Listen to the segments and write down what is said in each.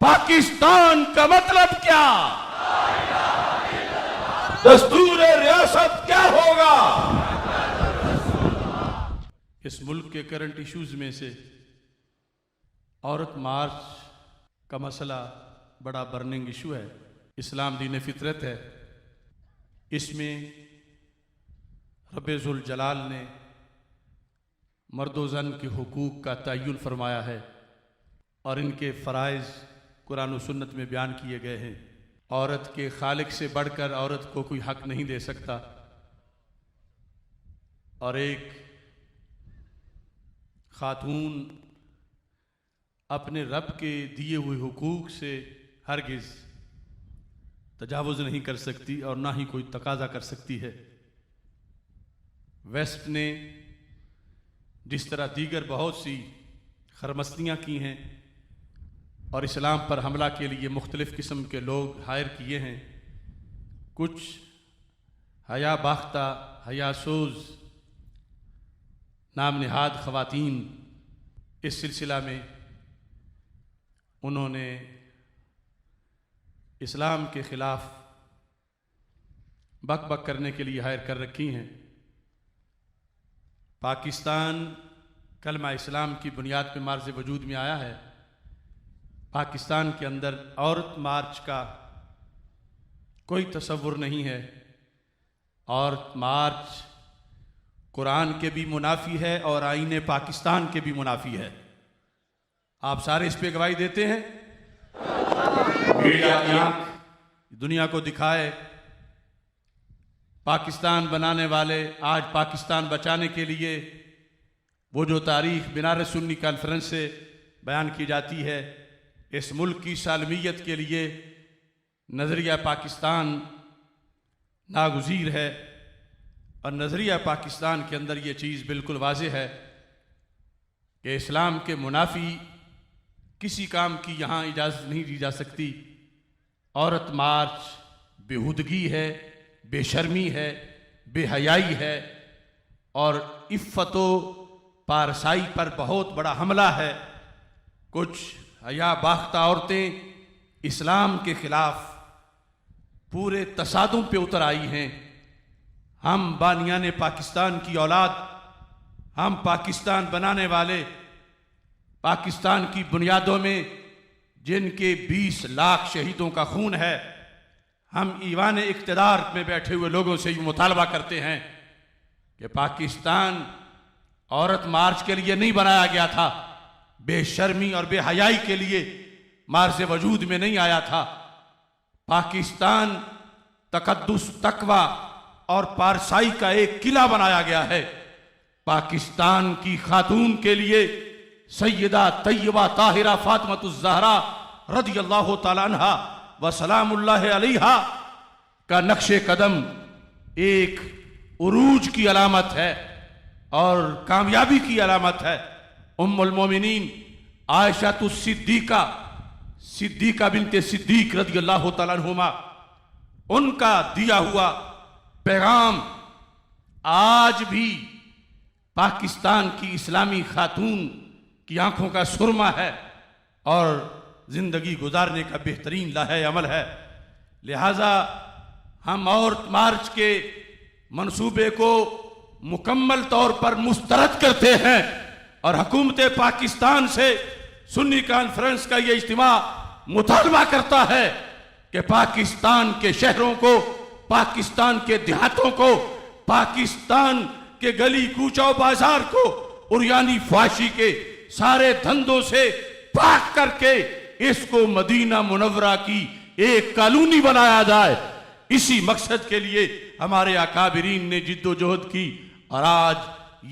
पाकिस्तान का मतलब क्या, दस्तूर रियासत क्या होगा। इस मुल्क के करंट इश्यूज में से औरत मार्च का मसला बड़ा बर्निंग इशू है। इस्लाम दीन फितरत है। इसमें रब्बुल जलाल ने मर्द ज़न के हुकूक का तय्युन फरमाया है और इनके फ़राइज़ कुरान और सुन्नत में बयान किए गए हैं। औरत के खालिक से बढ़कर औरत को कोई हक नहीं दे सकता और एक खातून अपने रब के दिए हुए हुकूक से हरगिज़ तजावुज़ नहीं कर सकती और ना ही कोई तकाजा कर सकती है। वेस्ट ने जिस तरह दीगर बहुत सी खरमस्तियाँ की हैं और इस्लाम पर हमला के लिए मुख्तलिफ़ किस्म के लोग हायर किए हैं, कुछ हया बाख्ता हयासोज नाम नहाद ख़वातीन इस सिलसिला में उन्होंने इस्लाम के ख़िलाफ़ बक बक करने के लिए हायर कर रखी हैं। पाकिस्तान कलमा इस्लाम की बुनियाद पर मार्ज़ वजूद में आया है। पाकिस्तान के अंदर औरत मार्च का कोई तसव्वुर नहीं है। औरत मार्च कुरान के भी मुनाफी है और आईने पाकिस्तान के भी मुनाफी है। आप सारे इस पे गवाही देते हैं। मीडिया की आंख दुनिया को दिखाए। पाकिस्तान बनाने वाले आज पाकिस्तान बचाने के लिए वो जो तारीख बनारस सुन्नी कॉन्फ्रेंस से बयान की जाती है, इस मुल्क की सालमियत के लिए नज़रिया पाकिस्तान नागुज़ीर है और नज़रिया पाकिस्तान के अंदर ये चीज़ बिल्कुल वाज़ेह है कि इस्लाम के मुनाफी किसी काम की यहाँ इजाज़त नहीं दी जा सकती। औरत मार्च बेहुदगी है, बेशर्मी है, बेहयाई है और इफ़्फ़तो पारसाई पर बहुत बड़ा हमला है। कुछ हया बाख्ता औरतें इस्लाम के ख़िलाफ़ पूरे तसादुम पे उतर आई हैं। हम बानियाने पाकिस्तान की औलाद, हम पाकिस्तान बनाने वाले, पाकिस्तान की बुनियादों में जिनके 20 लाख शहीदों का खून है, हम ईवान इक़्तिदार में बैठे हुए लोगों से ये मुतालबा करते हैं कि पाकिस्तान औरत मार्च के लिए नहीं बनाया गया था, बेशर्मी और बेहयाई के लिए मार्च वजूद में नहीं आया था। पाकिस्तान तकद्दुस, तकवा और पारसाई का एक किला बनाया गया है। पाकिस्तान की खातून के लिए सैयदा तैयबा ताहिरा फातिमातुज़ ज़हरा रज़ियल्लाहु ताला अन्हा व सलामुल्लाह अलैहा का नक्शे कदम एक उरूज की अलामत है और कामयाबी की अलामत है। उम्मुल मोमिनीन आयशा सिद्दीका, सिद्दीका बिनते सिद्दीक रज़ियल्लाहु ताला अन्हुमा, उनका दिया हुआ पैगाम आज भी पाकिस्तान की इस्लामी खातून की आंखों का सुरमा है और जिंदगी गुजारने का बेहतरीन लाहे अमल है। लिहाजा हम औरत मार्च के मंसूबे को मुकम्मल तौर पर मुस्तरद करते हैं और हुकूमत पाकिस्तान से सुन्नी कॉन्फ्रेंस का ये इज्तिमा मुतालबा करता है कि पाकिस्तान के शहरों को, पाकिस्तान के देहातों को, पाकिस्तान के गली कूचो बाजार को उरियानी फाशी के सारे धंधों से पाक करके इसको मदीना मुनव्वरा की एक कॉलोनी बनाया जाए। इसी मकसद के लिए हमारे अकाबिरीन ने जिद्दोजहद की और आज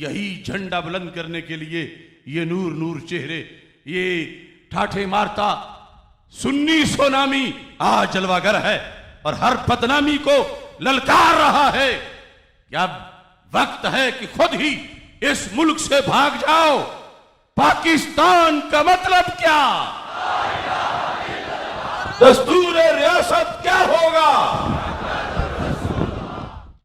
यही झंडा बुलंद करने के लिए ये नूर नूर चेहरे, ये ठाठे मारता सुन्नी सोनामी आज जलवागर है और हर बदनामी को ललकार रहा है कि अब वक्त है कि खुद ही इस मुल्क से भाग जाओ। पाकिस्तान का मतलब क्या, दस्तूर रियासत क्या होगा।